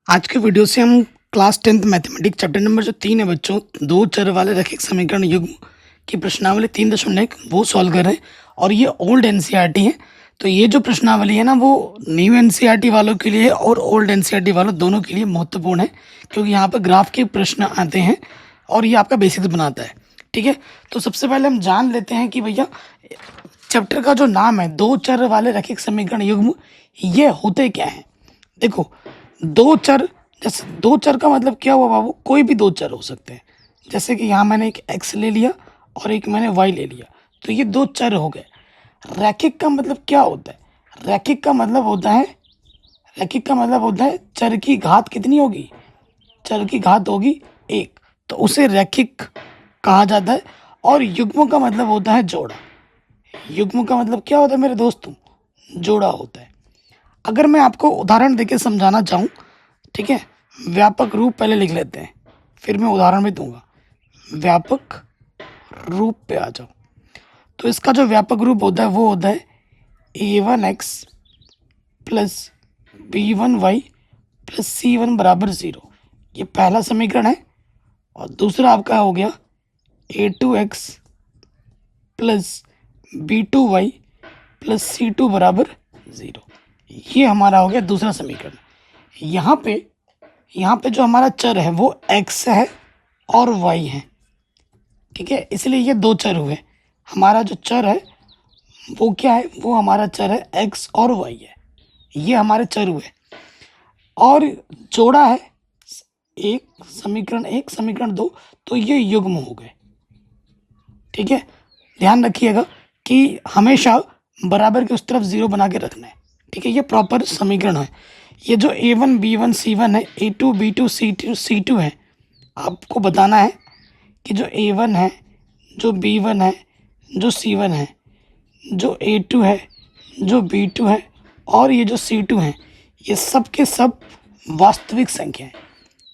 आज के वीडियो से हम class 10th mathematics chapter number जो 3 है बच्चों, दो चर वाले रैखिक समीकरण युग्म की प्रश्नावली 3.1 वो सॉल्व कर रहे हैं। और ये ओल्ड एनसीईआरटी है। तो ये जो प्रश्नावली है ना वो न्यू एनसीईआरटी वालों के लिए और ओल्ड एनसीईआरटी वालों दोनों के लिए महत्वपूर्ण है, क्योंकि यहाँ पर ग्राफ के प्रश्न आते हैं और ये आपका बेसिक्स बनाता है। ठीक है, तो सबसे पहले हम जान लेते हैं कि भैया चैप्टर का जो नाम है दो चर वाले रैखिक समीकरण युग्म, ये होते क्या हैं। देखो, दो चर, जैसे दो चर का मतलब क्या हुआ बाबू, कोई भी दो चर हो सकते हैं। जैसे कि यहाँ मैंने एक x ले लिया और एक मैंने y ले लिया, तो ये दो चर हो गए। रैखिक का मतलब क्या होता है? रैखिक का मतलब होता है चर की घात कितनी होगी? चर की घात होगी एक, तो उसे रैखिक कहा जाता है। और युग्म का मतलब होता है जोड़ा। युग्म का मतलब क्या होता है मेरे दोस्तों? जोड़ा होता है। अगर मैं आपको उदाहरण देके समझाना चाहूँ, ठीक है, व्यापक रूप पहले लिख लेते हैं, फिर मैं उदाहरण भी दूंगा। व्यापक रूप पे आ जाओ, तो इसका जो व्यापक रूप होता है वो होता है a1x plus b1y plus c1 बराबर 0। ये पहला समीकरण है। और दूसरा आपका हो गया a2x plus b2y plus c2 बराबर 0। ये हमारा हो गया दूसरा समीकरण। यहाँ पे जो हमारा चर है वो x है और y है। ठीक है, इसलिए ये दो चर हुए। हमारा जो चर है वो क्या है? वो हमारा चर है x और y है। ये हमारे चर हुए। और जोड़ा है एक समीकरण दो, तो ये युग्म हो गए। ठीक है, ध्यान रखिएगा कि हमेशा बराबर के उस तरफ 0 बना के रखना है। ठीक है, ये प्रॉपर समीकरण है। ये जो a1 b1 c1 है, a2 b2 c2 है, आपको बताना है कि जो a1 है, जो b1 है, जो c1 है, जो a2 है, जो b2 है और ये जो c2 है, ये सब के सब वास्तविक संख्या है।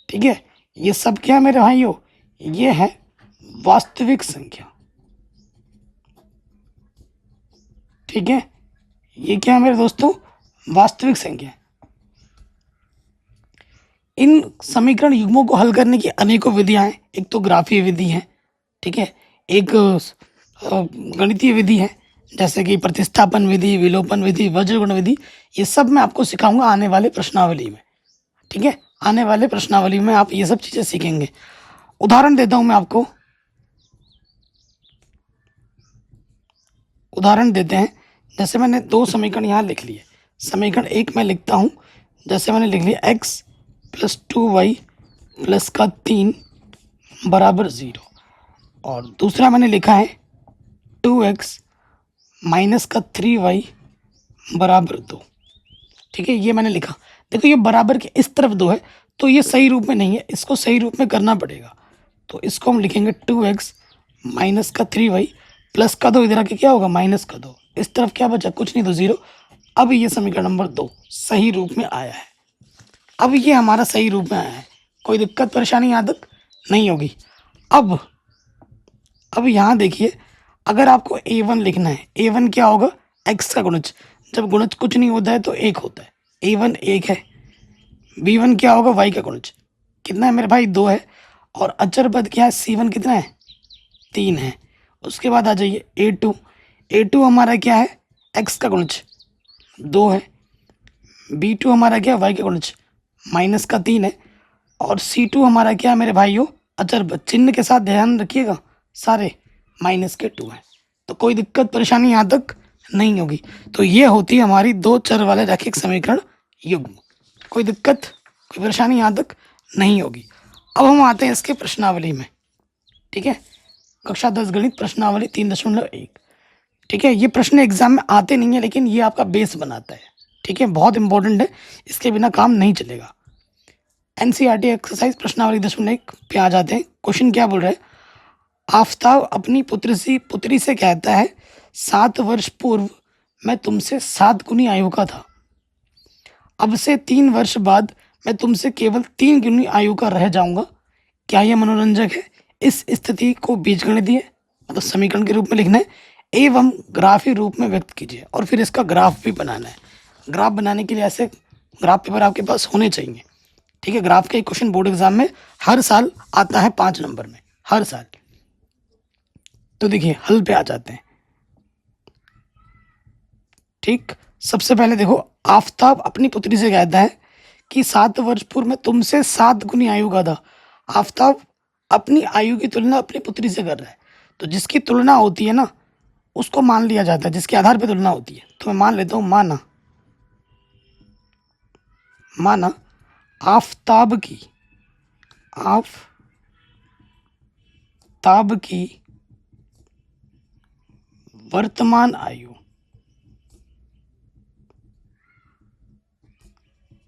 ठीक है, ये सब क्या है मेरे भाइयों? ये है वास्तविक संख्या। ठीक है, ये क्या है मेरे दोस्तों? वास्तविक संख्या। इन समीकरण युग्मों को हल करने की अनेकों विधियां हैं। एक तो ग्राफीय विधि है, ठीक है, एक गणितीय विधि है, जैसे कि प्रतिस्थापन विधि, विलोपन विधि, वज्रगुण विधि। ये सब मैं आपको सिखाऊंगा आने वाले प्रश्नावली में। ठीक है, आने वाले प्रश्नावली में आप ये सब चीज़ें सीखेंगे। उदाहरण देता हूं मैं आपको, उदाहरण देते हैं। जैसे मैंने दो समीकरण यहाँ लिख लिए। समीकरण एक मैं लिखता हूँ, जैसे मैंने लिख लिया x प्लस 2y प्लस का 3 बराबर 0। और दूसरा मैंने लिखा है 2x माइनस का 3y बराबर 2। ठीक है, ये मैंने लिखा। देखो, ये बराबर के इस तरफ 2 है, तो ये सही रूप में नहीं है, इसको सही रूप में करना पड़ेगा। तो इसको हम लिखेंगे 2x माइनस का 3y प्लस का 2, इधर आके क्या होगा? माइनस का 2। इस तरफ क्या बचा? कुछ नहीं, तो 0। अब ये समीकरण नंबर 2 सही रूप में आया है। अब ये हमारा सही रूप में आया है, कोई दिक्कत परेशानी यहाँ तक नहीं होगी। अब यहाँ देखिए, अगर आपको a1 लिखना है, a1 क्या होगा? x का गुणज। जब गुणज कुछ नहीं होता है तो 1 होता है। a1 1 है। b1 क्या होगा? y का गुणज। कितना है मेरे भाई? 2 है। और अचर पद क्या है? c1 कितना है? 3 है। उसके बाद आ जाइए a2 हमारा क्या है? x का गुणज 2 है। b2 हमारा क्या है? y का गुणज माइनस का 3 है। और c2 हमारा क्या है मेरे भाइयों? अचर पद, चिन्ह के साथ ध्यान रखिएगा, सारे माइनस के 2 है। तो कोई दिक्कत परेशानी यहाँ तक नहीं होगी। तो ये होती है हमारी दो चर वाले रैखिक समीकरण युग्म। कोई दिक्कत, कोई परेशानी यहाँ तक नहीं होगी। अब हम आते हैं इसके प्रश्नावली में। ठीक है, कक्षा 10 गणित प्रश्नावली 3.1। ठीक है, ये प्रश्न एग्जाम में आते नहीं है, लेकिन ये आपका बेस बनाता है। ठीक है, बहुत इंपॉर्टेंट है, इसके बिना काम नहीं चलेगा। एनसीईआरटी एक्सरसाइज प्रश्नावली 10.1 पे आ जाते हैं। क्वेश्चन क्या बोल रहा है? आफताब अपनी पुत्री से कहता है, 7 वर्ष पूर्व मैं तुमसे 7 गुनी आयु का था। अब से 3 वर्ष बाद मैं तुमसे केवल 3 गुनी आयु का रह जाऊंगा। क्या यह मनोरंजक है? इस स्थिति को बीजगणितीय मतलब समीकरण के रूप में लिखना है एवं ग्राफी रूप में व्यक्त कीजिए, और फिर इसका ग्राफ भी बनाना है। ग्राफ बनाने के लिए ऐसे ग्राफ पेपर आपके पास होने चाहिए। ठीक है, ग्राफ का एक क्वेश्चन बोर्ड एग्जाम में हर साल आता है 5 नंबर में, हर साल। तो देखिए हल पे आ जाते हैं। ठीक, सबसे पहले देखो, आफताब अपनी पुत्री से कहता है कि 7 वर्ष पूर्व मैं तुमसे 7 गुनी आयु का था। आफताब अपनी आयु की तुलना अपनी पुत्री से कर रहा है। तो जिसकी तुलना होती है ना, उसको मान लिया जाता है, जिसके आधार पे तुलना होती है। तो मैं मान लेता हूँ, माना आफताब की वर्तमान आयु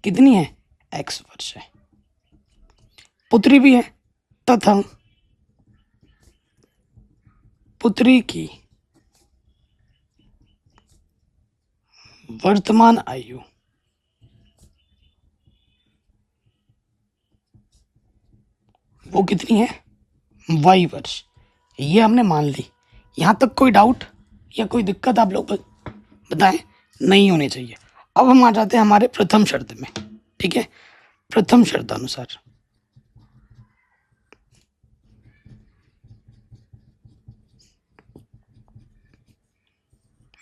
कितनी है, x वर्ष है, पुत्री भी है, तथा पुत्री की वर्तमान आयु वो कितनी है, y वर्ष। ये हमने मान ली। यहाँ तक कोई डाउट या कोई दिक्कत आप लोग बताएं, नहीं होनी चाहिए। अब हम आ जाते हैं हमारे प्रथम शर्त में। ठीक है, प्रथम शर्त अनुसार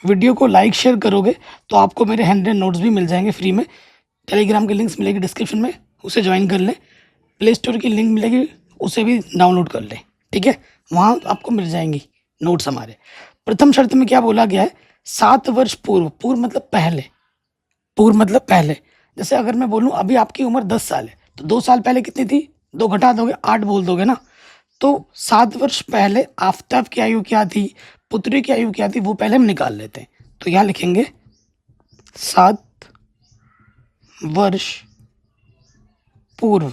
वीडियो को लाइक शेयर करोगे तो आपको मेरे हैंडरेड नोट्स भी मिल जाएंगे फ्री में। टेलीग्राम की लिंक्स मिलेगी डिस्क्रिप्शन में, उसे ज्वाइन कर लें। प्ले स्टोर की लिंक मिलेगी, उसे भी डाउनलोड कर लें। ठीक है, वहाँ आपको मिल जाएंगी नोट्स हमारे। प्रथम शर्त में क्या बोला गया है, 7 वर्ष पूर्व, पूर्व मतलब पहले, पूर्व मतलब पहले। जैसे अगर मैं बोलूँ अभी आपकी उम्र 10 साल है, तो 2 साल पहले कितनी थी, 2 घटा दोगे 8 बोल दोगे ना। तो 7 वर्ष पहले आफताब की आयु क्या थी, पुत्री की आयु क्या थी, वो पहले हम निकाल लेते हैं। तो यहाँ लिखेंगे 7 वर्ष पूर्व,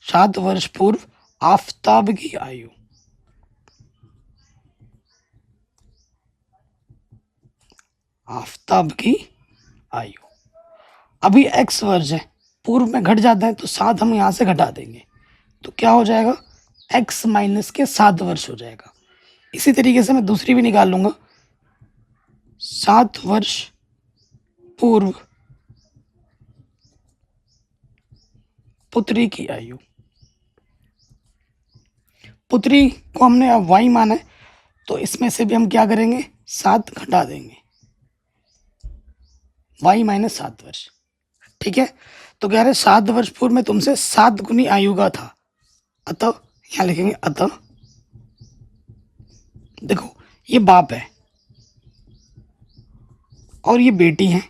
7 वर्ष पूर्व आफताब की आयु, आफताब की आयु। अभी x वर्ष है, पूर्व में घट जाता है तो 7 हम यहाँ से घटा देंगे, तो क्या हो जाएगा, x माइनस के 7 वर्ष हो जाएगा। इसी तरीके से मैं दूसरी भी निकाल लूंगा, 7 वर्ष पूर्व पुत्री की आयु। पुत्री को हमने अब y माना है, तो इसमें से भी हम क्या करेंगे, 7 घटा देंगे, y माइनस 7 वर्ष। ठीक है, तो कह रहे 7 वर्ष पूर्व में तुमसे 7 गुनी आयु का था, अतः यहाँ लिखेंगे अतः, देखो ये बाप है और ये बेटी है।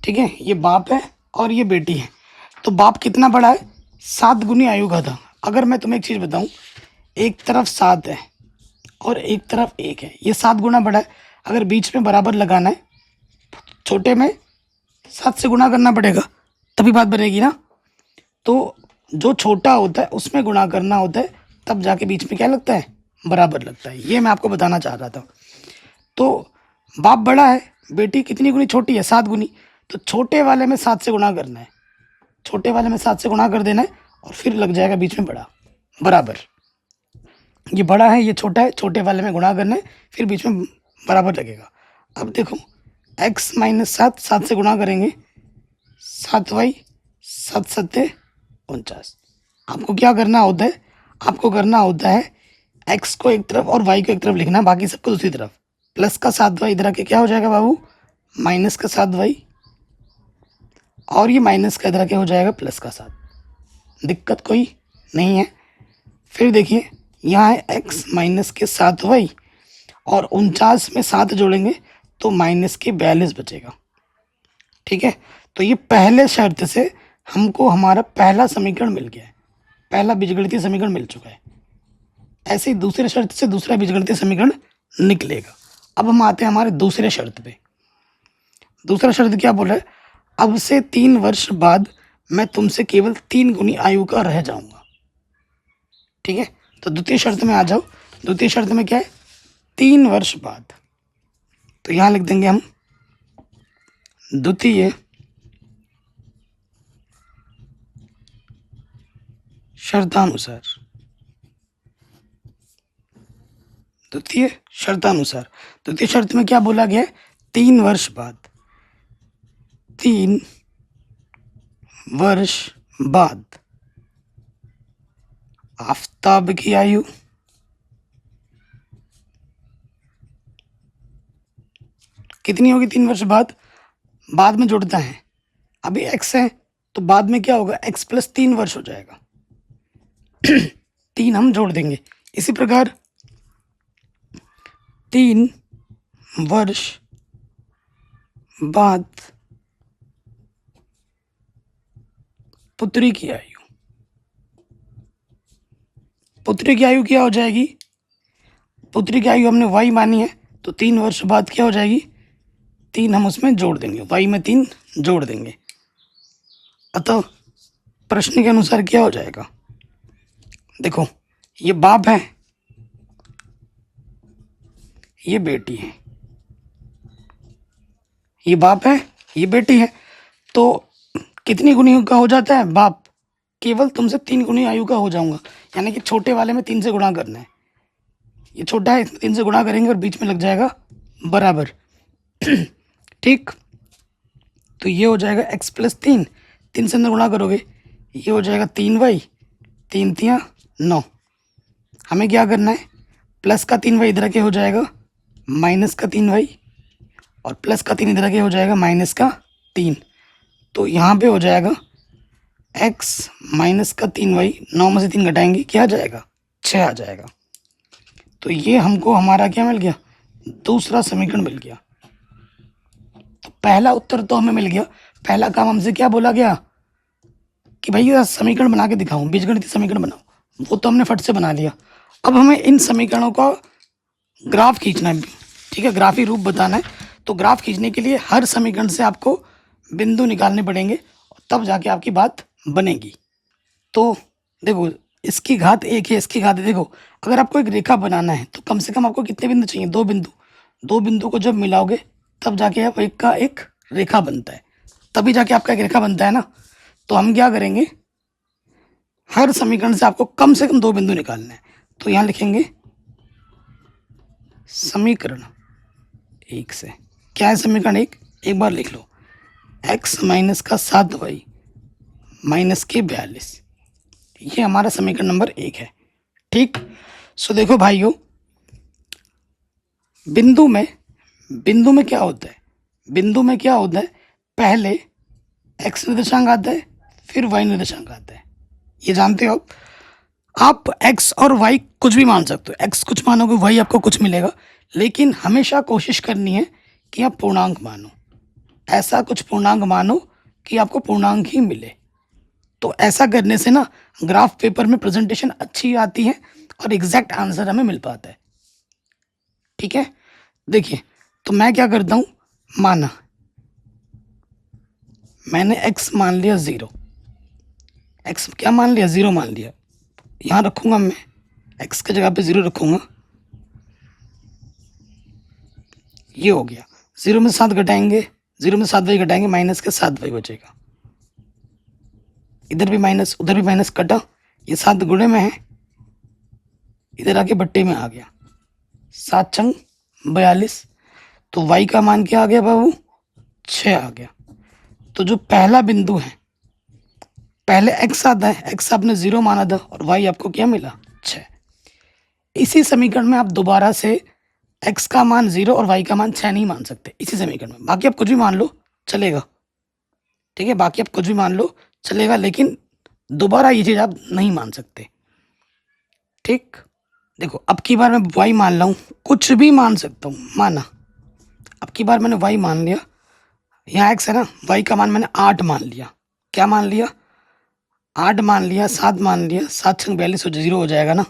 ठीक है, ये बाप है और ये बेटी है। तो बाप कितना बड़ा है, 7 गुनी आयु का था। अगर मैं तुम्हें एक चीज बताऊं, एक तरफ 7 है और एक तरफ 1 है, ये 7 गुना बड़ा है। अगर बीच में बराबर लगाना है, छोटे में 7 से गुणा करना पड़ेगा, तभी बात बनेगी ना। तो जो छोटा होता है उसमें गुणा करना होता है, तब जाके बीच में क्या लगता है, बराबर लगता है। ये मैं आपको बताना चाह रहा था। तो बाप बड़ा है, बेटी कितनी गुनी छोटी है, 7 गुनी। तो छोटे वाले में 7 से गुणा करना है, छोटे वाले में 7 से गुणा कर देना है, और फिर लग जाएगा बीच में बड़ा, बराबर। ये बड़ा है, ये छोटा है, छोटे वाले में गुणा करना है, फिर बीच में बराबर लगेगा। अब देखो x माइनस 7, 7 से गुणा करेंगे, 7y, 7 सत्ते 49। आपको क्या करना होता है, आपको करना होता है x को एक तरफ और y को एक तरफ लिखना, बाकी सबको दूसरी तरफ। प्लस का 7y इधर आके क्या हो जाएगा बाबू, माइनस का 7y, और ये माइनस का इधर आके हो जाएगा प्लस का 7। दिक्कत कोई नहीं है। फिर देखिए यहाँ है x माइनस के 7y, और 49 में 7 जोड़ेंगे तो माइनस के 42 बचेगा। ठीक है, तो ये पहले शर्त से हमको हमारा पहला समीकरण मिल गया है, पहला बीजगणितीय समीकरण मिल चुका है। ऐसे ही दूसरे शर्त से दूसरा बीजगणितीय समीकरण निकलेगा। अब हम आते हैं हमारे दूसरे शर्त पे। दूसरा शर्त क्या बोल रहा है, अब से 3 वर्ष बाद मैं तुमसे केवल 3 गुनी आयु का रह जाऊंगा। ठीक है, तो द्वितीय शर्त में आ जाओ। द्वितीय शर्त में क्या है, 3 वर्ष बाद। तो यहां लिख देंगे हम द्वितीय शर्तानुसार, द्वितीय शर्तानुसार। द्वितीय शर्त में क्या बोला गया है, 3 वर्ष बाद, 3 वर्ष बाद आफताब की आयु कितनी होगी 3 वर्ष बाद में जोड़ता है, अभी एक्स है तो बाद में क्या होगा, एक्स प्लस 3 वर्ष हो जाएगा। 3 हम जोड़ देंगे। इसी प्रकार 3 वर्ष बाद पुत्री की आयु, पुत्री की आयु क्या हो जाएगी, पुत्री की आयु हमने y मानी है तो 3 वर्ष बाद क्या हो जाएगी, 3 हम उसमें जोड़ देंगे, y में 3 जोड़ देंगे। अतः प्रश्न के अनुसार क्या हो जाएगा, देखो ये बाप है, ये बेटी है, ये बाप है, ये बेटी है, तो कितनी गुनी का हो जाता है बाप, केवल तुमसे 3 गुनी आयु का हो जाऊंगा, यानी कि छोटे वाले में 3 से गुणा करना है, ये छोटा है इसमें 3 से गुणा करेंगे और बीच में लग जाएगा बराबर। ठीक, तो ये हो जाएगा x प्लस 3 से अंदर गुणा करोगे, ये हो जाएगा 3y, 3 3 9। हमें क्या करना है, प्लस का 3y इधर के हो जाएगा माइनस का 3y, और प्लस का 3 इधर के हो जाएगा माइनस का 3, तो यहाँ पे हो जाएगा x माइनस का 3y, 9 में से 3 घटाएंगे क्या आ जाएगा, 6 आ जाएगा। तो ये हमको हमारा क्या मिल गया, दूसरा समीकरण मिल गया। तो पहला उत्तर तो हमें मिल गया, पहला काम हमसे क्या बोला गया कि भैया समीकरण बना के दिखाऊं, बीजगणितीय समीकरण बनाओ, वो तो हमने फट से बना लिया। अब हमें इन समीकरणों का ग्राफ खींचना है, ठीक है, ग्राफी रूप बताना है। तो ग्राफ खींचने के लिए हर समीकरण से आपको बिंदु निकालने पड़ेंगे, तब जाके आपकी बात बनेगी। तो देखो इसकी घात 1 है, इसकी घात, देखो अगर आपको एक रेखा बनाना है तो कम से कम आपको कितने बिंदु चाहिए, 2 बिंदु। 2 बिंदु को जब मिलाओगे तब जाके आप एक का एक रेखा बनता है, तभी जाके आपका एक रेखा बनता है ना। तो हम क्या करेंगे, हर समीकरण से आपको कम से कम 2 बिंदु निकालना है। तो यहाँ लिखेंगे समीकरण 1 से, क्या है समीकरण 1, एक बार लिख लो, x माइनस का 7y माइनस के 42, ये हमारा समीकरण नंबर 1 है। ठीक, सो देखो भाइयों, बिंदु में क्या होता है, बिंदु में क्या होता है, पहले x निर्देशांक आता है फिर y निर्देशांक आता है, ये जानते हो आप x और y कुछ भी मान सकते हो, x कुछ मानोगे y आपको कुछ मिलेगा, लेकिन हमेशा कोशिश करनी है कि आप पूर्णांक मानो, ऐसा कुछ पूर्णांक मानो कि आपको पूर्णांक ही मिले। तो ऐसा करने से ना ग्राफ पेपर में प्रेजेंटेशन अच्छी आती है और एग्जैक्ट आंसर हमें मिल पाता है। ठीक है, देखिए तो मैं क्या करता हूँ, माना मैंने x मान लिया 0, x क्या मान लिया, 0 मान लिया, यहाँ रखूँगा मैं x की जगह पे 0 रखूँगा, ये हो गया। 0 में 7 घटाएंगे, 0 में 7y घटाएंगे, माइनस के 7y बचेगा, इधर भी माइनस उधर भी माइनस कटा, ये 7 गुणे में है, इधर आके बट्टे में आ गया, 7 छंग 42, तो y का मान क्या आ गया बाबू, 6 आ गया। तो जो पहला बिंदु है, पहले x आता है, x आपने 0 माना था और y आपको क्या मिला, 6। इसी समीकरण में आप दोबारा से x का मान 0 और y का मान 6 नहीं मान सकते इसी समीकरण में, बाकी आप कुछ भी मान लो चलेगा, ठीक है, बाकी आप कुछ भी मान लो चलेगा, लेकिन दोबारा ये चीज़ आप नहीं मान सकते। ठीक, देखो अब की बार मैं y मान रहा हूँ, कुछ भी मान सकता हूँ, माना अब की बार मैंने y मान लिया, यहाँ x है ना, y का मान मैंने 8 मान लिया, क्या मान लिया, 8 मान लिया, 7 मान लिया, 7 छंग 42 0 हो जाएगा ना।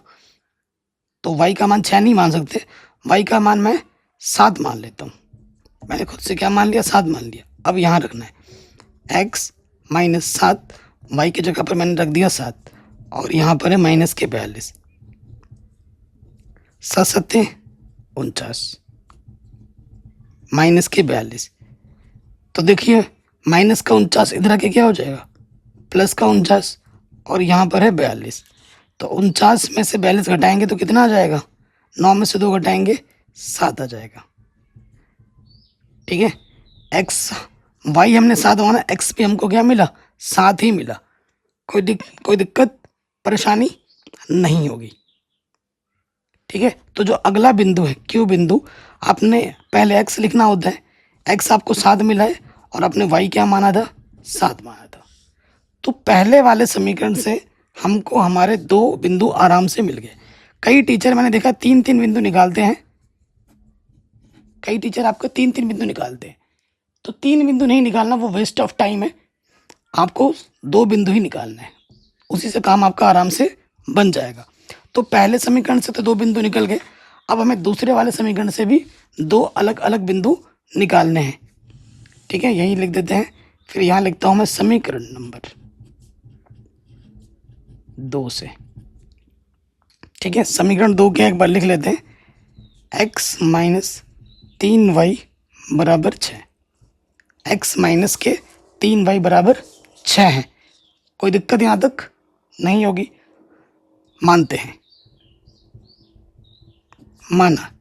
तो y का मान 6 नहीं मान सकते, y का मान मैं 7 मान लेता हूँ, मैंने खुद से क्या मान लिया, 7 मान लिया। अब यहाँ रखना है x माइनस 7, y की जगह पर मैंने रख दिया 7, और यहाँ पर है माइनस के 42, 7 7 49 माइनस के 42। तो देखिए माइनस का 49 इधर आके क्या हो जाएगा, प्लस का 49, और यहाँ पर है 42, तो 49 में से 42 घटाएंगे तो कितना आ जाएगा, 9 में से 2 घटाएंगे 7 आ जाएगा। ठीक है, x y हमने 7 माना, x पे हमको क्या मिला, साथ ही मिला, कोई दिक्कत परेशानी नहीं होगी। ठीक है, तो जो अगला बिंदु है क्यू बिंदु, आपने पहले एक्स लिखना होता है, एक्स आपको 7 मिला है और आपने वाई क्या माना था, 7 माना था। तो पहले वाले समीकरण से हमको हमारे 2 बिंदु आराम से मिल गए। कई टीचर मैंने देखा 3-3 बिंदु निकालते हैं, कई टीचर आपको 3-3 बिंदु निकालते हैं। तो 3 बिंदु नहीं निकालना, वो वेस्ट ऑफ टाइम है। आपको 2 बिंदु ही निकालना है, उसी से काम आपका आराम से बन जाएगा। तो पहले समीकरण से तो 2 बिंदु निकल गए, अब हमें दूसरे वाले समीकरण से भी 2 अलग अलग बिंदु निकालने हैं। ठीक है, यही लिख देते हैं। फिर यहाँ लिखता हूँ मैं समीकरण नंबर 2 से। ठीक है, समीकरण 2 के एक बार लिख लेते हैं, x माइनस 3y बराबर 6। x माइनस के 3y बराबर 6 है। कोई दिक्कत यहाँ तक नहीं होगी, मानते हैं। माना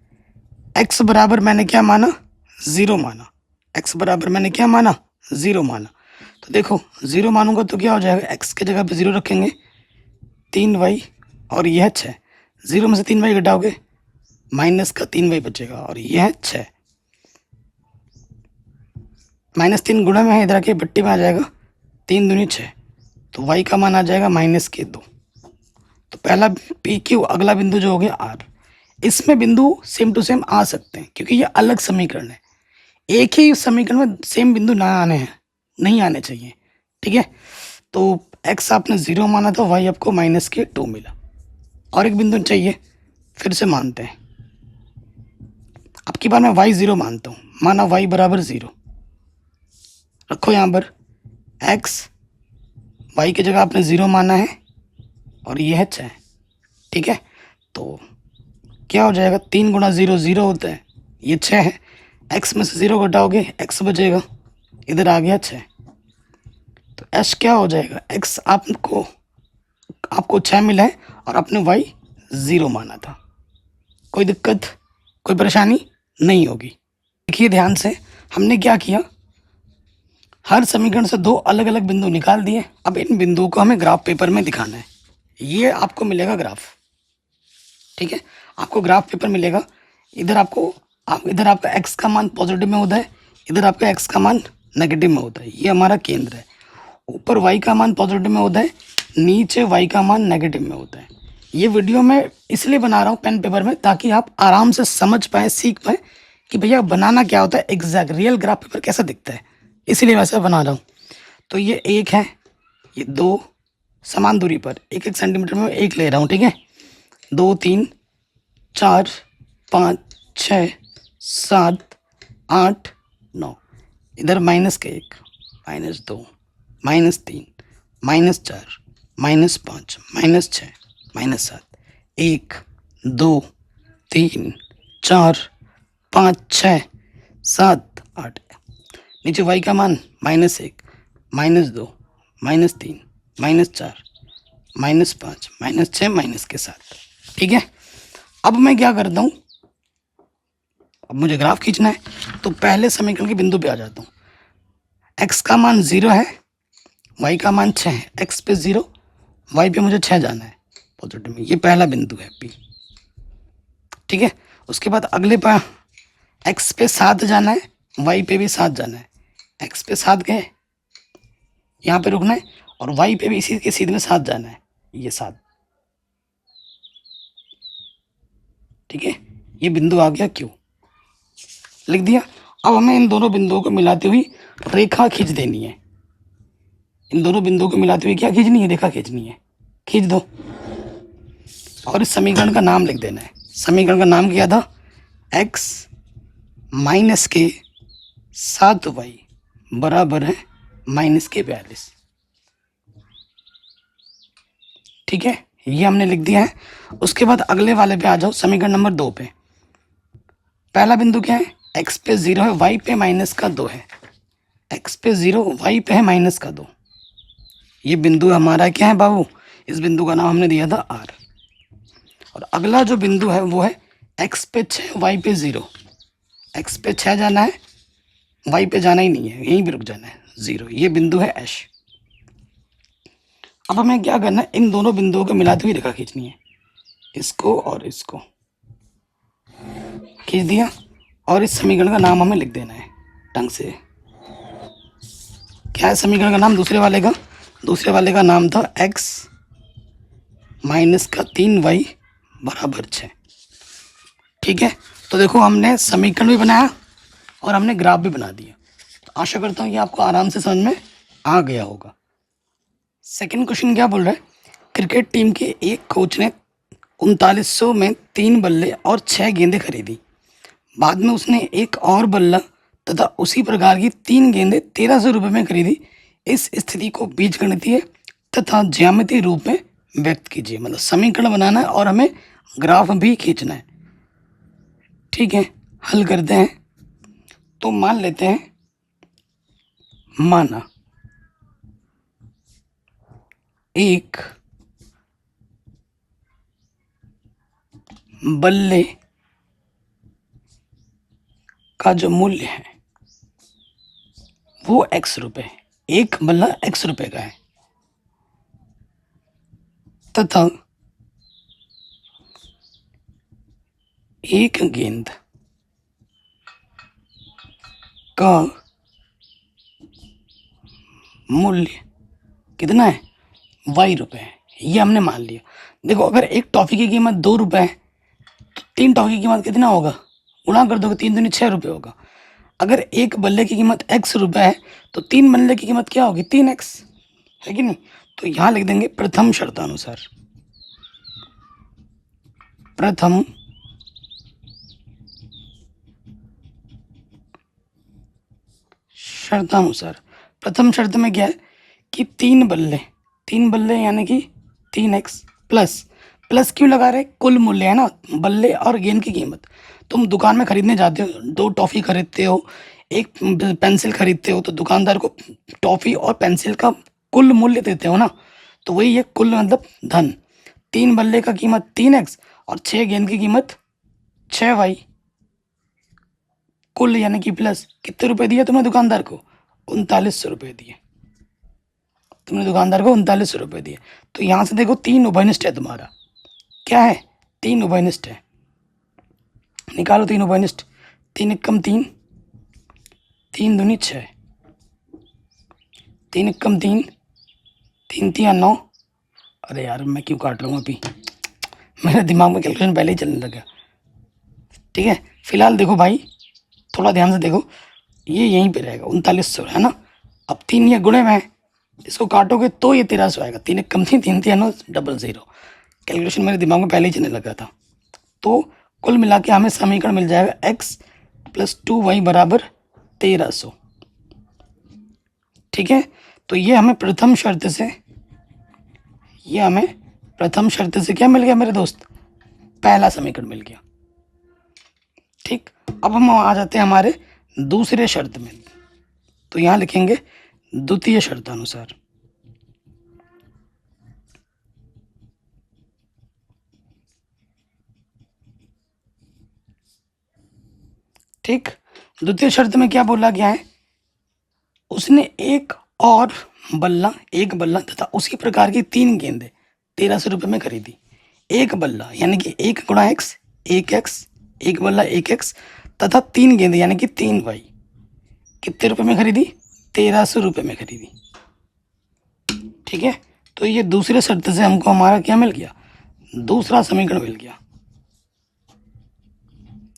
x बराबर मैंने क्या माना, 0 माना। x बराबर मैंने क्या माना, 0 माना। तो देखो 0 मानूंगा तो क्या हो जाएगा, x के जगह पे 0 रखेंगे, 3y और यह 6। 0 में से 3y घटाओगे, माइनस का 3y बचेगा और यह 6। -3 गुणा में है, इधर आके पट्टी में आ जाएगा, 3 दूनी 6। तो y का मान आ जाएगा -2। तो पहला पी क्यू, अगला बिंदु जो हो गया आर। इसमें बिंदु सेम टू सेम आ सकते हैं क्योंकि ये अलग समीकरण है। एक ही समीकरण में सेम बिंदु ना आने हैं, नहीं आने चाहिए। ठीक है, तो x आपने 0 माना था, y आपको -2 मिला। और एक बिंदु चाहिए, फिर से मानते हैं। अब की बार मैं y 0 मानता हूँ, माना y बराबर 0। रखो यहाँ पर x, y की जगह आपने 0 माना है और यह 6। ठीक है, तो क्या हो जाएगा, 3 गुणा 0 0 होता है, ये 6 है। x में से 0 घटाओगे, x बचेगा, इधर आ गया 6। तो h क्या हो जाएगा, x आपको 6 मिला है और आपने y 0 माना था। कोई दिक्कत, कोई परेशानी नहीं होगी। देखिए ध्यान से, हमने क्या किया, हर समीकरण से 2 अलग अलग बिंदु निकाल दिए। अब इन बिंदुओं को हमें ग्राफ पेपर में दिखाना है। ये आपको मिलेगा ग्राफ। ठीक है, आपको ग्राफ पेपर मिलेगा। इधर आपका x का मान पॉजिटिव में होता है, इधर आपका x का मान नेगेटिव में होता है। ये हमारा केंद्र है। ऊपर y का मान पॉजिटिव में होता है, नीचे y का मान नेगेटिव में होता है। ये वीडियो मैं इसलिए बना रहा हूँ पेन पेपर में, ताकि आप आराम से समझ पाए, सीख पाए कि भैया बनाना क्या होता है, एग्जैक्ट रियल ग्राफ पेपर कैसा दिखता है। इसलिए वैसा बना रहा हूँ। तो ये 1 है, ये 2 समान दूरी पर 1-1 सेंटीमीटर में 1 ले रहा हूँ। ठीक है, 2 3 4 5 6 7 8 9, इधर -1 -2 -3 -4 -5 -6 -7, 1 2 3 4 5 6 7 8। नीचे y का मान -1 -2 -3 -4 -5 -6 माइनस के साथ। ठीक है, अब मैं क्या करता हूँ, अब मुझे ग्राफ खींचना है, तो पहले समीकरण के बिंदु पे आ जाता हूँ। x का मान 0 है, y का मान 6 है। x पे 0, y पे मुझे 6 जाना है पॉजिटिव में। ये पहला बिंदु है P। ठीक है, उसके बाद अगले पर x पे 7 जाना है, y पे भी 7 जाना है। x पे 7 गए, यहाँ पे रुकना है, और y पे भी इसी के सीधे में 7 जाना है, ये 7। ठीक है, ये बिंदु आ गया Q, लिख दिया। अब हमें इन दोनों बिंदुओं को मिलाते हुए रेखा खींच देनी है। इन दोनों बिंदुओं को मिलाते हुए क्या खींचनी है, रेखा खींचनी है। खींच दो और इस समीकरण का नाम लिख देना है। समीकरण का नाम क्या था, x - 7y बराबर है -42। ठीक है, ये हमने लिख दिया है। उसके बाद अगले वाले पे आ जाओ, समीकरण नंबर 2 पे। पहला बिंदु क्या है, x पे 0 है, y पे -2 है। x पे 0, y पे है -2। ये बिंदु हमारा क्या है बाबू, इस बिंदु का नाम हमने दिया था R। और अगला जो बिंदु है वो है x पे 6, y पे 0। x पे 6 जाना है, y पे जाना ही नहीं है, यहीं पे रुक जाना है 0। ये बिंदु है H। अब हमें क्या करना है, इन दोनों बिंदुओं को मिलाते हुए रेखा खींचनी है, इसको और इसको खींच दिया, और इस समीकरण का नाम हमें लिख देना है ढंग से। क्या है समीकरण का नाम दूसरे वाले का? दूसरे वाले का नाम था x माइनस का 3y बराबर 6। ठीक है, तो देखो हमने समीकरण भी बनाया और हमने ग्राफ भी बना दिया। तो आशा करता हूँ कि आपको आराम से समझ में आ गया होगा। सेकंड क्वेश्चन क्या बोल रहा है, क्रिकेट टीम के एक कोच ने 3900 में 3 बल्ले और 6 गेंदें खरीदी। बाद में उसने एक और बल्ला तथा उसी प्रकार की 3 गेंदें 1300 रुपये में खरीदी। इस स्थिति को बीजगणितीय तथा ज्यामितीय रूप में व्यक्त कीजिए। मतलब समीकरण बनाना है और हमें ग्राफ भी खींचना है। ठीक है, हल करते हैं। तो मान लेते हैं, माना एक बल्ले का जो मूल्य है वो x रुपये है, एक बल्ला x रुपये का है, तथा एक गेंद का मूल्य कितना है, y रुपये है। ये हमने मान लिया। देखो अगर एक टॉफ़ी की कीमत 2 रुपये है तो 3 टॉफ़ी की कीमत कितना होगा, गुणा कर दोगे, 3 दूनी 6 रुपये होगा। अगर एक बल्ले की कीमत x रुपये है तो 3 बल्ले की कीमत क्या होगी, 3x, है कि नहीं। तो यहाँ लिख देंगे प्रथम शर्तानुसार, प्रथम शर्तानुसार। प्रथम शर्त में क्या है कि 3 बल्ले यानी कि 3x प्लस क्यों लगा रहे, कुल मूल्य है ना, बल्ले और गेंद की कीमत। तुम दुकान में खरीदने जाते हो, 2 टॉफ़ी खरीदते हो, एक पेंसिल खरीदते हो, तो दुकानदार को टॉफ़ी और पेंसिल का कुल मूल्य देते हो ना, तो वही है कुल मतलब धन। 3 बल्ले का कीमत 3x और 6 गेंद की कीमत 6y, कुल यानी कि प्लस। कितने रुपए दिए तुमने दुकानदार को, 3900 रुपये दिए तुमने दुकानदार को, 3900 रुपये दिए। तो यहाँ से देखो 3 उभयनिष्ठ है तुम्हारा, क्या है, 3 उभयनिष्ठ है। निकालो 3 उभयनिष्ठ, 3 एकम 3, 3 दूनी 6, 3 एकम 3, 3 तिया 9। अरे यार मैं क्यों काट रहा हूँ, अभी मेरे दिमाग में कैलकुलेशन पहले ही चलने लगा। ठीक है, फिलहाल देखो भाई, थोड़ा ध्यान से देखो, ये यहीं पे रहेगा 3900 है ना। अब 3 ये गुणे में है, इसको काटोगे तो ये 1300 आएगा। 3 एक कम थी, 3 तिया 9, 00। कैलकुलेशन मेरे दिमाग में पहले ही चलने लगा था। तो कुल मिला के हमें समीकरण मिल जाएगा x + 2y बराबर 1300। ठीक है, तो ये हमें प्रथम शर्त से क्या मिल गया मेरे दोस्त, पहला समीकरण मिल गया। ठीक, अब हम आ जाते हैं हमारे दूसरे शर्त में। तो यहाँ लिखेंगे द्वितीय शर्तानुसार। ठीक, द्वितीय शर्त में क्या बोला गया है, उसने एक बल्ला तथा उसी प्रकार की 3 गेंदें 1300 रुपये में खरीदी। एक बल्ला यानी कि 1 गुणा x, 1x, एक बल्ला 1x तथा 3 गेंदें यानी कि 3y कितने रुपए में खरीदी, 1300 रुपये में खरीदी। ठीक है, तो ये दूसरे शर्त से हमको हमारा क्या मिल गया, दूसरा समीकरण मिल गया।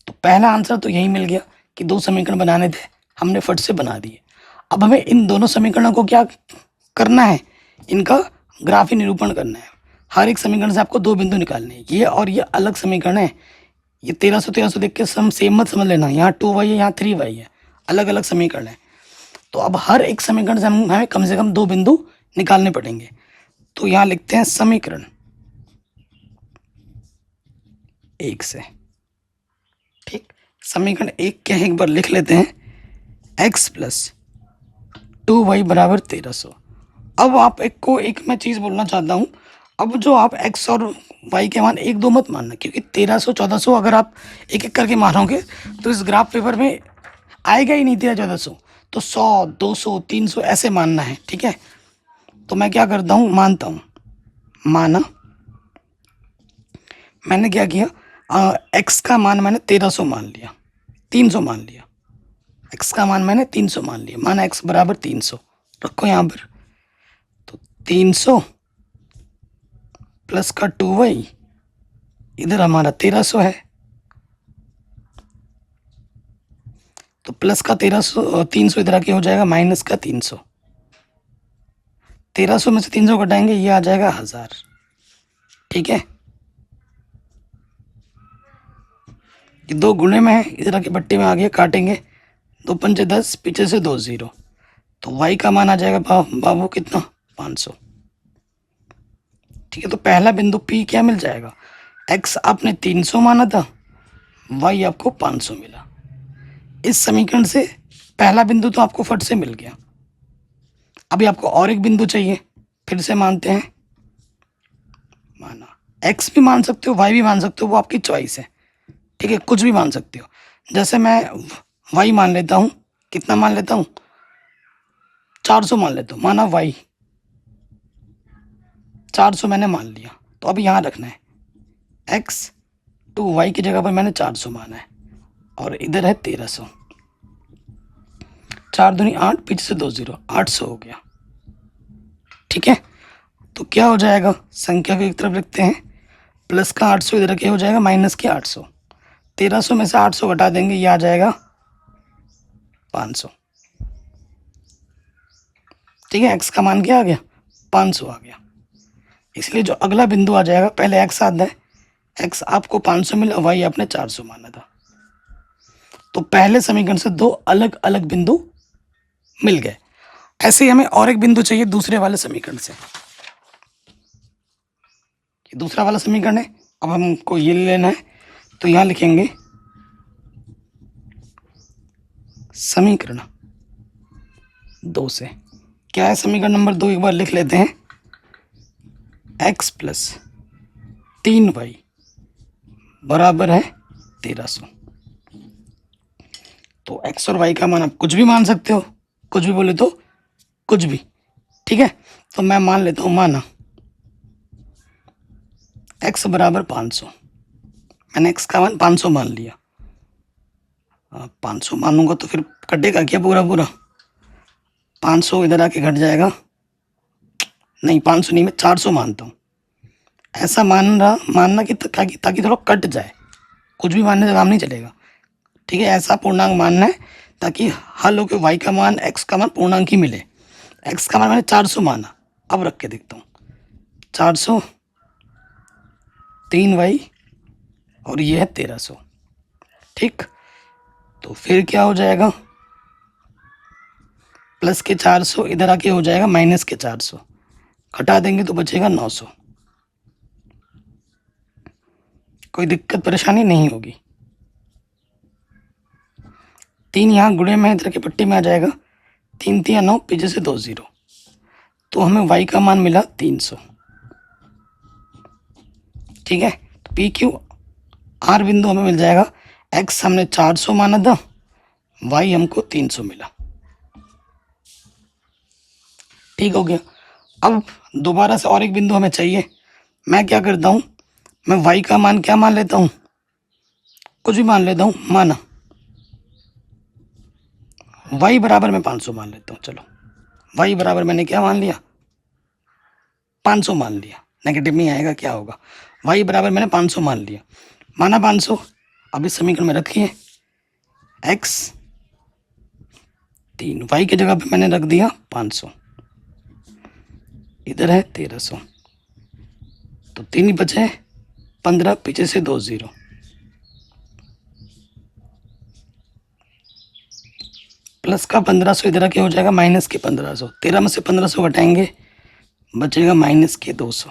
तो पहला आंसर तो यही मिल गया कि 2 समीकरण बनाने थे, हमने फट से बना दिए। अब हमें इन दोनों समीकरणों को क्या करना है, इनका ग्राफी निरूपण करना है। हर एक समीकरण से आपको 2 बिंदु निकालने हैं। ये और ये अलग समीकरण है, ये 1300 देख के सेम मत समझ लेना। यहाँ 2y है, यहाँ 3y है, अलग अलग समीकरण है। तो अब हर एक समीकरण से हमें कम से कम 2 बिंदु निकालने पड़ेंगे। तो यहाँ लिखते हैं समीकरण 1 से। ठीक, समीकरण 1 क्या है एक बार लिख लेते हैं, x + 2y बराबर 1300। अब आप एक मैं चीज़ बोलना चाहता हूँ। अब जो आप x और y के मान 1 2 मत मानना, क्योंकि 1300 1400 अगर आप एक एक करके मारोगे तो इस ग्राफ पेपर में आएगा ही नहीं 1300 1400। तो 100 200 300 ऐसे मानना है। ठीक है, तो मैं क्या करता हूँ, मानता हूँ, माना मैंने क्या किया, एक्स का मान मैंने 1300 मान लिया, 300 मान लिया, एक्स का मान मैंने 300 मान लिया, माना एक्स बराबर 300 रखो यहाँ पर। तो 300 प्लस का 2y, इधर हमारा 1300 है, तो प्लस का 1300 300 इधर आके हो जाएगा माइनस का 300, 1300 में से 300 घटाएंगे ये आ जाएगा 1000। ठीक है, ये दो गुणे में है, इधर आके पट्टी में आ गया, काटेंगे, 2 पंचे 10, पीछे से 2 0, तो y का मान आ जाएगा बाबू कितना, 500। ठीक है, तो पहला बिंदु P क्या मिल जाएगा, x आपने 300 माना था, y आपको 500 मिला। इस समीकरण से पहला बिंदु तो आपको फट से मिल गया। अभी आपको और एक बिंदु चाहिए, फिर से मानते हैं, माना x भी मान सकते हो, y भी मान सकते हो, वो आपकी चॉइस है। ठीक है, कुछ भी मान सकते हो। जैसे मैं y मान लेता हूँ, कितना मान लेता हूँ, 400 मान लेता हूँ, माना y 400 मैंने मान लिया। तो अब यहाँ रखना है x टू y की जगह पर मैंने 400 माना है, और इधर है 1300, 4 दूनी 8, पीछे से 2 0, 800 हो गया। ठीक है, तो क्या हो जाएगा, संख्या को एक तरफ लिखते हैं, प्लस का 800 इधर क्या हो जाएगा, माइनस के 800, 1300 में से 800 घटा देंगे, ये आ जाएगा 500। ठीक है, x का मान क्या आ गया, 500 आ गया। इसलिए जो अगला बिंदु आ जाएगा, पहले x आता है, x आपको 500 मिला, y आपने 400 माना था, तो पहले समीकरण से दो अलग अलग बिंदु मिल गए। ऐसे ही हमें और एक बिंदु चाहिए दूसरे वाले समीकरण से। ये दूसरा वाला समीकरण है, अब हमको ये लेना है, तो यहां लिखेंगे समीकरण 2 से। क्या है समीकरण नंबर 2, एक बार लिख लेते हैं, x प्लस 3y बराबर है 1300। तो x और y का मान आप कुछ भी मान सकते हो, कुछ भी बोले तो कुछ भी। ठीक है, तो मैं मान लेता हूं, माना x बराबर 500, मैंने x का मान 500 मान लिया। 500 मानूंगा तो फिर कटेगा क्या पूरा पूरा, 500 इधर आके घट जाएगा, नहीं 500 नहीं, मैं 400 मानता हूँ। ऐसा मानना कि ताकि थोड़ा कट जाए, कुछ भी मानने से काम नहीं चलेगा। ठीक है, ऐसा पूर्णांक मानना है ताकि हल हो के y का मान x का मान पूर्णांक ही मिले। x का मान मैंने 400 माना, अब रख के देखता हूँ, 400 3y और ये है 1300। ठीक, तो फिर क्या हो जाएगा, प्लस के 400 इधर आके हो जाएगा माइनस के 400, घटा देंगे तो बचेगा 900। कोई दिक्कत परेशानी नहीं होगी। 3 यहाँ गुणे में इधर के पट्टी में आ जाएगा, 3 3 9, पीछे से 2 0, तो हमें y का मान मिला 300। ठीक है, तो पी क्यू आर बिंदु हमें मिल जाएगा, x हमने 400 माना था, y हमको 300 मिला। ठीक हो गया। अब दोबारा से और एक बिंदु हमें चाहिए, मैं क्या करता हूँ, मैं y का मान क्या मान लेता हूँ, कुछ भी मान लेता हूँ, माना y बराबर मैं 500 मान लेता हूँ। चलो y बराबर मैंने क्या मान लिया, 500 मान लिया, नेगेटिव नहीं आएगा, क्या होगा, y बराबर मैंने 500 मान लिया, माना 500। अब इस समीकरण में रखिए x 3, y की जगह पे मैंने रख दिया 500, इधर है 1300, तो 3 ही बचे, 15, पीछे से 2 0, प्लस का 1500 इधर के हो जाएगा माइनस के 1500, 13 में से 1500 घटाएंगे, बचेगा माइनस के 200।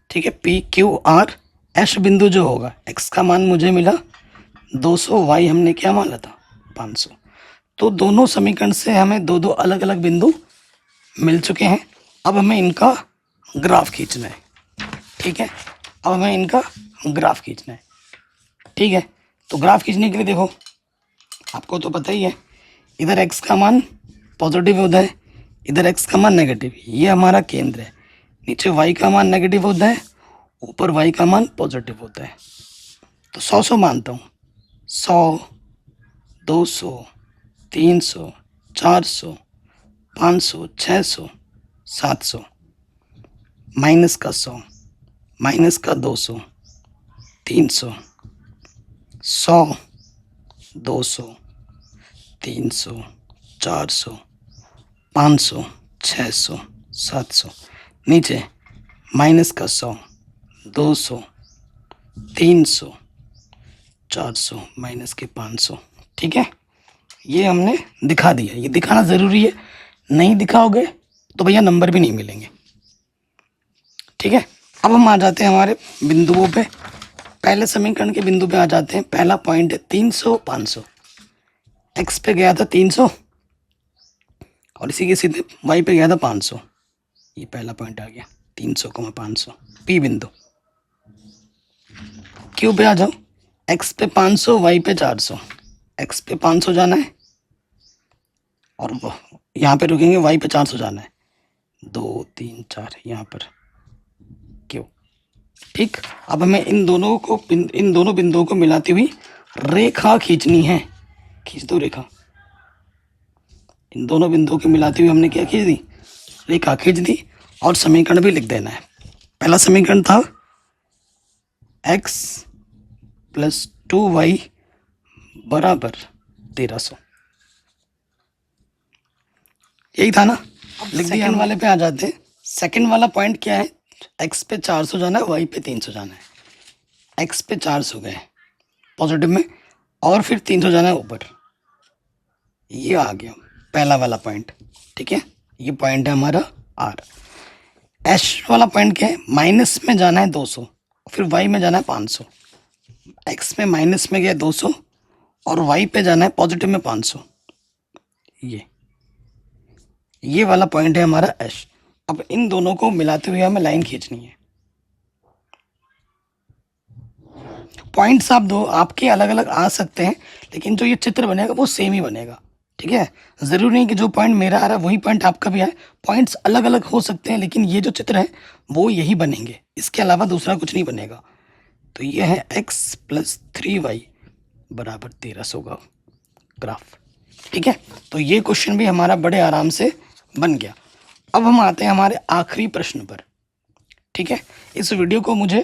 ठीक है, पी क्यू आर एस बिंदु जो होगा, एक्स का मान मुझे मिला 200, वाई हमने क्या माना था 500। तो दोनों समीकरण से हमें दो दो अलग अलग बिंदु मिल चुके हैं। अब हमें इनका ग्राफ खींचना है। ठीक है, अब हमें इनका ग्राफ खींचना है। ठीक है, तो ग्राफ खींचने के लिए देखो, आपको तो पता ही है, इधर x का मान पॉजिटिव होता है, इधर एक्स का मान नेगेटिव, ये हमारा केंद्र है। नीचे वाई का मान नेगेटिव होता है, ऊपर वाई का मान पॉजिटिव होता है। तो 100 मानता हूँ, 100, 200, 300, 400, 500, 600, 700, माइनस का 100, माइनस का 200, 300, 100, 200, 300, 400, 500, 600, 700, नीचे माइनस का 100, 200, 300, 400, माइनस के 500। ठीक है, ये हमने दिखा दिया। ये दिखाना ज़रूरी है, नहीं दिखाओगे तो भैया नंबर भी नहीं मिलेंगे। ठीक है, अब हम आ जाते हैं हमारे बिंदुओं पे। पहले समीकरण के बिंदु पे आ जाते हैं। पहला पॉइंट है 300, 500। एक्स पे गया था 300 और इसी के सीधे वाई पे गया था 500। ये पहला पॉइंट आ गया 300, 500, पी बिंदु। क्यू पे आ जाओ, एक्स पे 500, वाई पे 400। एक्स पे 500 जाना है और यहाँ पे रुकेंगे, वाई पे 400 जाना है। 2, 3, 4 यहाँ पर क्यू। ठीक, अब हमें इन दोनों बिंदुओं को मिलाती हुई रेखा खींचनी है। खींच दो रेखा। इन दोनों बिंदुओं को मिलाती हुई हमने क्या खींच दी, रेखा खींच दी। और समीकरण भी लिख देना है। पहला समीकरण था x + 2y = 1300। यही था ना, लिख दिया। वाले पे आ जाते हैं। सेकंड वाला पॉइंट क्या है, x पे 400 जाना है, y पे 300 जाना है। x पे 400 गए पॉजिटिव में और फिर 300 जाना है ऊपर। ये आ गया पहला वाला पॉइंट। ठीक है, ये पॉइंट है हमारा R। एश वाला पॉइंट क्या है, माइनस में जाना है 200, फिर वाई में जाना है 500। एक्स में माइनस में गया 200 और वाई पे जाना है पॉजिटिव में 500। ये वाला पॉइंट है हमारा एश। अब इन दोनों को मिलाते हुए हमें लाइन खींचनी है। पॉइंट्स आप दो आपके अलग अलग आ सकते हैं, लेकिन जो ये चित्र बनेगा वो सेम ही बनेगा। ठीक है, ज़रूरी नहीं कि जो पॉइंट मेरा आ रहा है वही पॉइंट आपका भी आए। पॉइंट्स अलग अलग हो सकते हैं, लेकिन ये जो चित्र है वो यही बनेंगे, इसके अलावा दूसरा कुछ नहीं बनेगा। तो ये है x + 3y = 1300 का ग्राफ। ठीक है, तो ये क्वेश्चन भी हमारा बड़े आराम से बन गया। अब हम आते हैं हमारे आखिरी प्रश्न पर। ठीक है, इस वीडियो को मुझे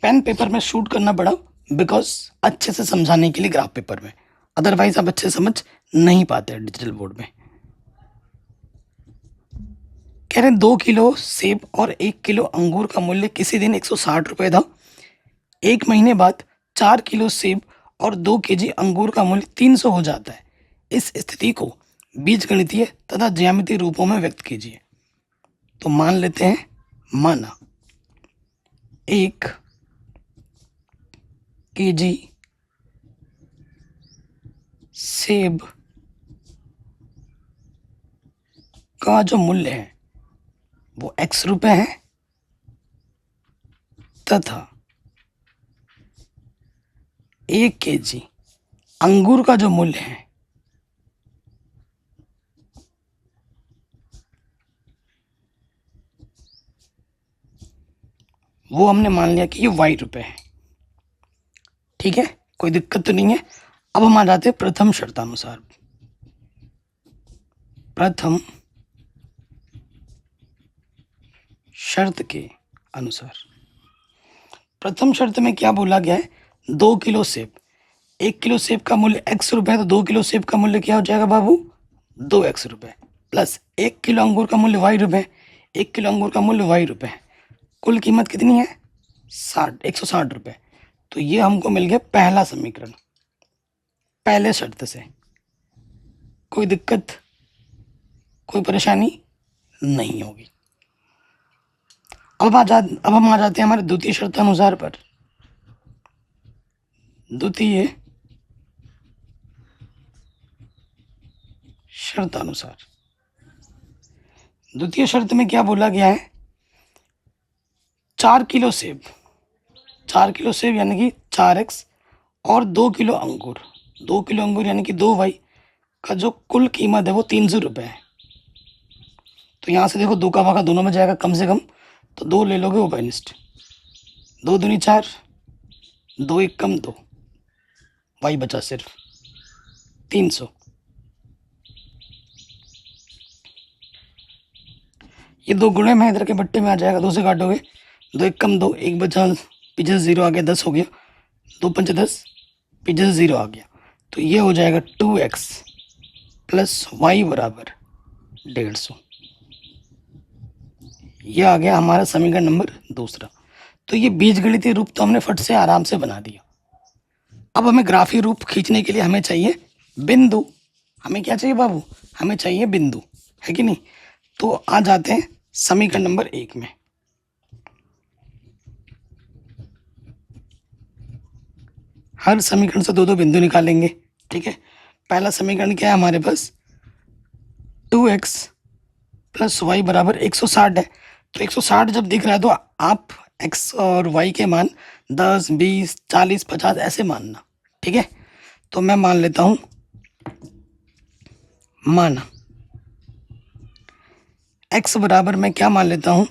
पेन पेपर में शूट करना पड़ा, बिकॉज अच्छे से समझाने के लिए ग्राफ पेपर में, अदरवाइज आप अच्छे समझ नहीं पाते डिजिटल बोर्ड में। कह रहे हैं 2 किलो सेब और 1 किलो अंगूर का मूल्य किसी दिन 160 रुपये था। 1 महीने बाद 4 किलो सेब और 2 केजी अंगूर का मूल्य 300 हो जाता है। इस स्थिति को बीजगणितीय तथा ज्यामितीय रूपों में व्यक्त कीजिए। तो मान लेते हैं, माना 1 केजी सेब का जो मूल्य है वो x रुपए है तथा 1 केजी अंगूर का जो मूल्य है वो हमने मान लिया कि ये y रुपए है। ठीक है, कोई दिक्कत तो नहीं है। अब हम आ जाते हैं प्रथम शर्तानुसार। प्रथम शर्त के अनुसार, प्रथम शर्त में क्या बोला गया है, 2 किलो सेब, 1 किलो सेब का मूल्य x रुपए, तो 2 किलो सेब का मूल्य क्या हो जाएगा बाबू, 2x रुपए, प्लस 1 किलो अंगूर का मूल्य y रुपए, 1 किलो अंगूर का मूल्य y रुपए। कुल कीमत कितनी है, 160 रुपए। तो ये हमको मिल गया पहला समीकरण पहले शर्त से। कोई दिक्कत, कोई परेशानी नहीं होगी। अब हम आ जाते हैं हमारे द्वितीय शर्तानुसार पर। द्वितीय शर्तानुसार, द्वितीय शर्त में क्या बोला गया है, 4 किलो सेब, 4 किलो सेब यानी कि 4x और 2 किलो अंगूर, 2 किलो अंगूर यानी कि 2y का जो कुल कीमत है वो 300 रुपये है। तो यहाँ से देखो 2 का भागा दोनों में जाएगा कम से कम, तो 2 ले लोगे ओपेनिस्ट। 2 दूनी 4, 2 एक कम 2, वाई बचा सिर्फ 300। ये 2 गुणे में इधर के बट्टे में आ जाएगा, 2 से काटोगे, 2 एक कम 2, एक बचा, पीछे से 0 आ गया, 10 हो गया, 2 पंचे 10, पीछे से 0 आ गया, तो ये हो जाएगा 2x प्लस वाई बराबर 150। ये आ गया हमारा समीकरण नंबर दूसरा। तो ये बीजगणितीय रूप तो हमने फट से आराम से बना दिया। अब हमें ग्राफीय रूप खींचने के लिए हमें चाहिए बिंदु। हमें क्या चाहिए बाबू? हमें चाहिए बिंदु, है कि नहीं? तो आ जाते हैं समीकरण नंबर 1 में। हर समीकरण से 2-2 बिंदु निकालेंगे, ठीक है। पहला समीकरण क्या है हमारे पास? 2x प्लस वाई बराबर 160 है। तो 160 जब दिख रहा है तो आप x और y के मान 10, 20, 40, 50 ऐसे मानना, ठीक है। तो मैं मान लेता हूं, माना x बराबर मैं क्या मान लेता हूं?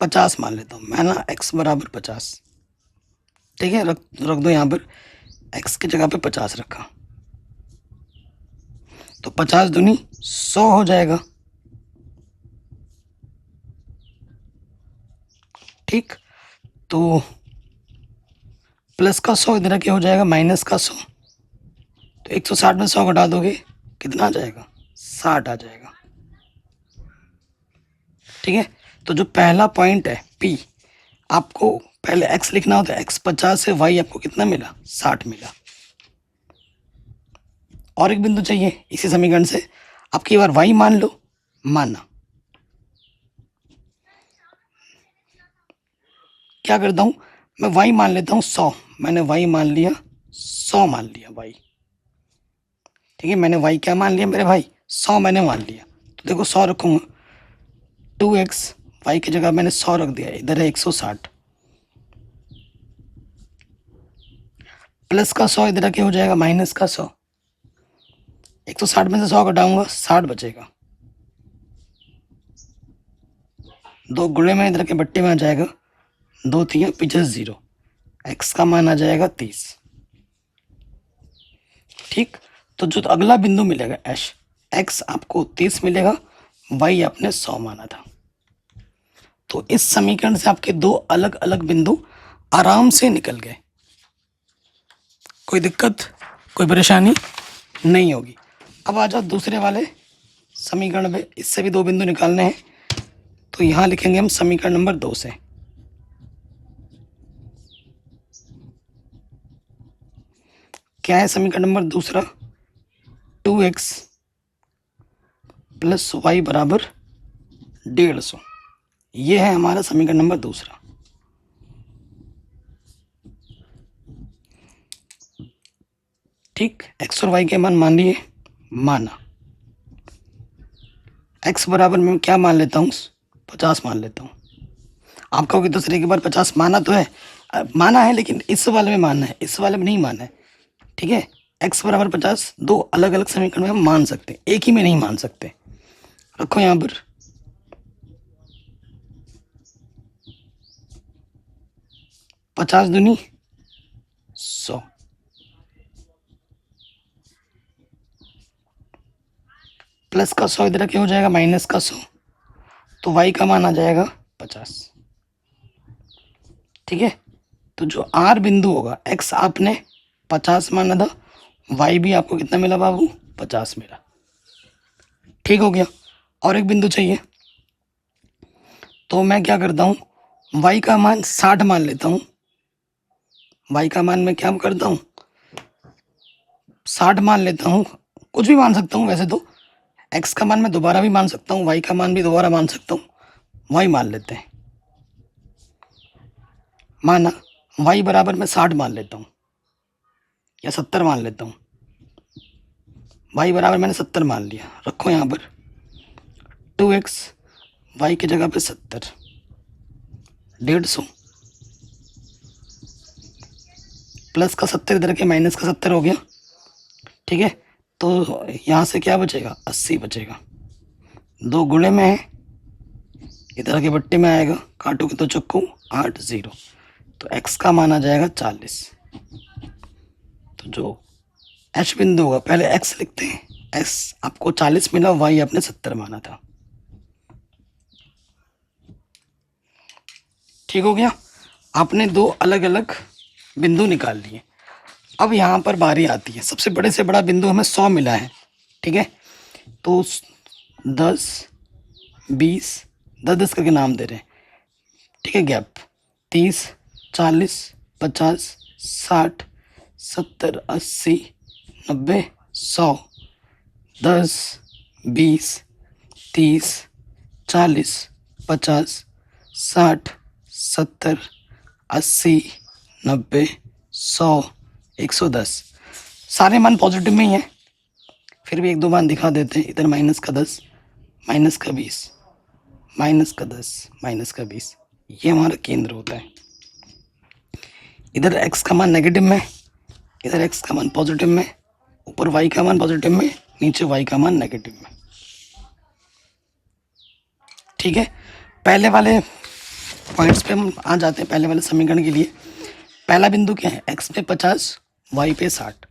50 मान लेता हूं। मैं ना x बराबर 50, ठीक है। रख दो यहाँ पर, x की जगह पे 50 रखा, तो 50 दूनी 100 हो जाएगा, ठीक। तो प्लस का 100 इधर क्या हो जाएगा? माइनस का 100। तो 160 में 100 घटा दोगे, कितना आ जाएगा? 60 आ जाएगा, ठीक है। तो जो पहला पॉइंट है P, आपको पहले x लिखना होता है, x 50 से y आपको कितना मिला? 60 मिला। और एक बिंदु चाहिए इसी समीकरण से, आप की बार y मान लो, माना। क्या करता हूं मैं? y मान लेता हूं 100। मैंने y मान लिया 100, मान लिया y, ठीक है। मैंने y क्या मान लिया मेरे भाई? 100 मैंने मान लिया। तो देखो 100 रखूंगा, 2x, y की जगह मैंने 100 रख दिया, इधर है 160, प्लस का 100 इधर क्या हो जाएगा? माइनस का 100। 160 में से 100 घटाऊंगा, 60 बचेगा। 2 गुणे में इधर के बट्टे में आ जाएगा, 2 3 पीछे 0, x का मान आ जाएगा 30, ठीक। तो जो अगला बिंदु मिलेगा x आपको 30 मिलेगा, y आपने 100 माना था। तो इस समीकरण से आपके 2 अलग अलग बिंदु आराम से निकल गए, कोई दिक्कत, कोई परेशानी नहीं होगी। अब आ जाओ दूसरे वाले समीकरण में, इससे भी 2 बिंदु निकालने हैं। तो यहां लिखेंगे हम समीकरण नंबर 2 से। क्या है समीकरण नंबर दूसरा? 2x प्लस वाई बराबर 150। ये है हमारा समीकरण नंबर दूसरा, ठीक। x और y के मान मान लिए, माना। x बराबर मैं क्या मान लेता हूँ? 50 मान लेता हूँ। आप कहोगे दूसरे के बार 50 माना तो है, माना है, लेकिन इस वाले में मानना है, इस वाले में नहीं मानना है, ठीक है। x बराबर 50 2 अलग अलग समीकरण में हम मान सकते हैं, एक ही में नहीं मान सकते। रखो यहाँ पर, पचास दूनी 100, प्लस का 100 इधर क्या हो जाएगा? माइनस का 100, तो y का मान आ जाएगा 50, ठीक है। तो जो r बिंदु होगा, x आपने 50 माना था, y भी आपको कितना मिला बाबू? 50 मिला, ठीक हो गया। और एक बिंदु चाहिए, तो मैं क्या करता हूँ? y का मान 60 मान लेता हूँ। y का मान मैं क्या करता हूँ? 60 मान लेता हूँ, कुछ भी मान सकता हूँ वैसे तो। x का मान मैं दोबारा भी मान सकता हूँ, y का मान भी दोबारा मान सकता हूँ। y मान लेते हैं, माना। y बराबर मैं 60 मान लेता हूँ या 70 मान लेता हूँ। y बराबर मैंने 70 मान लिया, रखो यहाँ पर 2x, y की जगह पे 70, 150, प्लस का 70 इधर के माइनस का 70 हो गया, ठीक है। तो यहाँ से क्या बचेगा? 80 बचेगा। 2 गुणे में है इधर के बट्टे में आएगा, काटोगे तो चक्कू 8 0, तो x का मान आ जाएगा 40। तो जो h बिंदु होगा, पहले x लिखते हैं, x आपको 40 मिला, y आपने 70 माना था। ठीक हो गया, आपने दो अलग अलग बिंदु निकाल लिए। अब यहाँ पर बारी आती है, सबसे बड़े से बड़ा बिंदु हमें 100 मिला है, ठीक है। तो 10 20 10 करके नाम दे रहे हैं, ठीक है। गैप 30 40 50 60 70 80 90 100 10 20 30 40 50 60 70 80 90 100 110। सारे मान पॉजिटिव में ही हैं, फिर भी एक दो मान दिखा देते हैं। इधर माइनस का 10, माइनस का 20, माइनस का 10, माइनस का 20, ये हमारा केंद्र होता है। इधर x का मान नेगेटिव में, इधर x का मान पॉजिटिव में, ऊपर y का मान पॉजिटिव में, नीचे y का मान नेगेटिव में, ठीक है। पहले वाले पॉइंट्स पे हम आ जाते हैं, पहले वाले समीकरण के लिए। पहला बिंदु क्या है, x पे 50 y पे 60।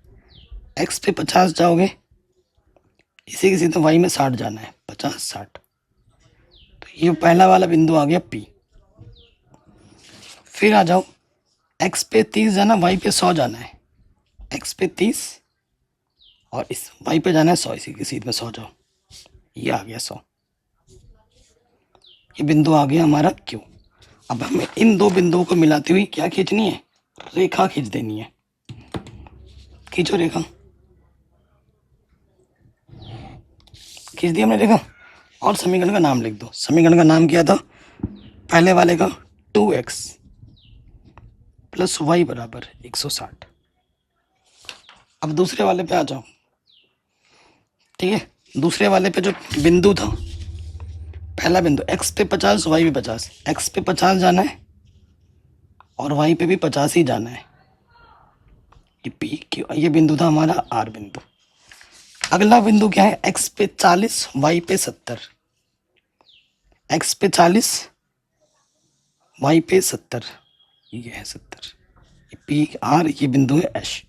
x पे 50 जाओगे, इसी के सीधे y में 60 जाना है, 50 60। तो ये पहला वाला बिंदु आ गया P। फिर आ जाओ, x पे 30 जाना, y पे 100 जाना है। x पे 30 और इस y पे जाना है 100, इसी के सीधे में 100 जाओ, ये आ गया 100। ये बिंदु आ गया हमारा Q। अब हमें इन दो बिंदुओं को मिलाती हुई क्या खींचनी है, रेखा खींच देनी है। खींचो रेखा, खींच दी हमने रेखा। और समीकरण का नाम लिख दो। समीकरण का नाम क्या था, पहले वाले का 2x प्लस y बराबर 160। अब दूसरे वाले पे आ जाओ, ठीक है। दूसरे वाले पे जो बिंदु था, पहला बिंदु x पे 50 y पे 50, x पे 50 जाना है और y पे भी 50 ही जाना है। ये P Q, ये बिंदु था हमारा R बिंदु। अगला बिंदु क्या है, x पे 40 y पे 70, x पे 40 y पे 70, ये है 70, ये P R, ये बिंदु है H।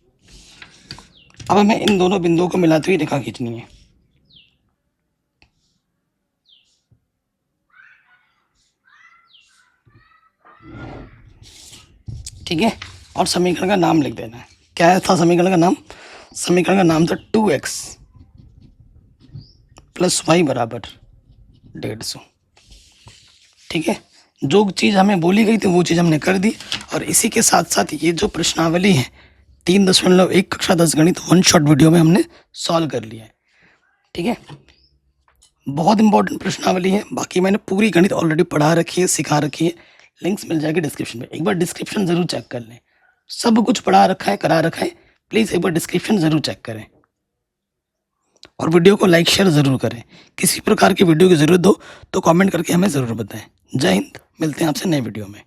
अब हमें इन दोनों बिंदुओं को मिलाते हुए रेखा खींचनी है। ठीक है, और समीकरण का नाम लिख देना है। क्या था समीकरण का नाम, समीकरण का नाम था 2x प्लस वाई बराबर 150। ठीक है, जो चीज़ हमें बोली गई थी वो चीज़ हमने कर दी। और इसी के साथ साथ ये जो प्रश्नावली है 3.1 कक्षा 10 गणित 1 शॉट वीडियो में हमने सॉल्व कर लिया है। ठीक है, बहुत इंपॉर्टेंट प्रश्नावली है। बाकी मैंने पूरी गणित ऑलरेडी पढ़ा रखी है, सिखा रखी है, लिंक्स मिल जाएगी डिस्क्रिप्शन में। एक बार डिस्क्रिप्शन ज़रूर चेक कर लें, सब कुछ पढ़ा रखा है, करा रखा है। प्लीज़ एक बार डिस्क्रिप्शन ज़रूर चेक करें और वीडियो को लाइक शेयर ज़रूर करें। किसी प्रकार की वीडियो की ज़रूरत हो तो कमेंट करके हमें ज़रूर बताएं। जय हिंद, मिलते हैं आपसे नए वीडियो में।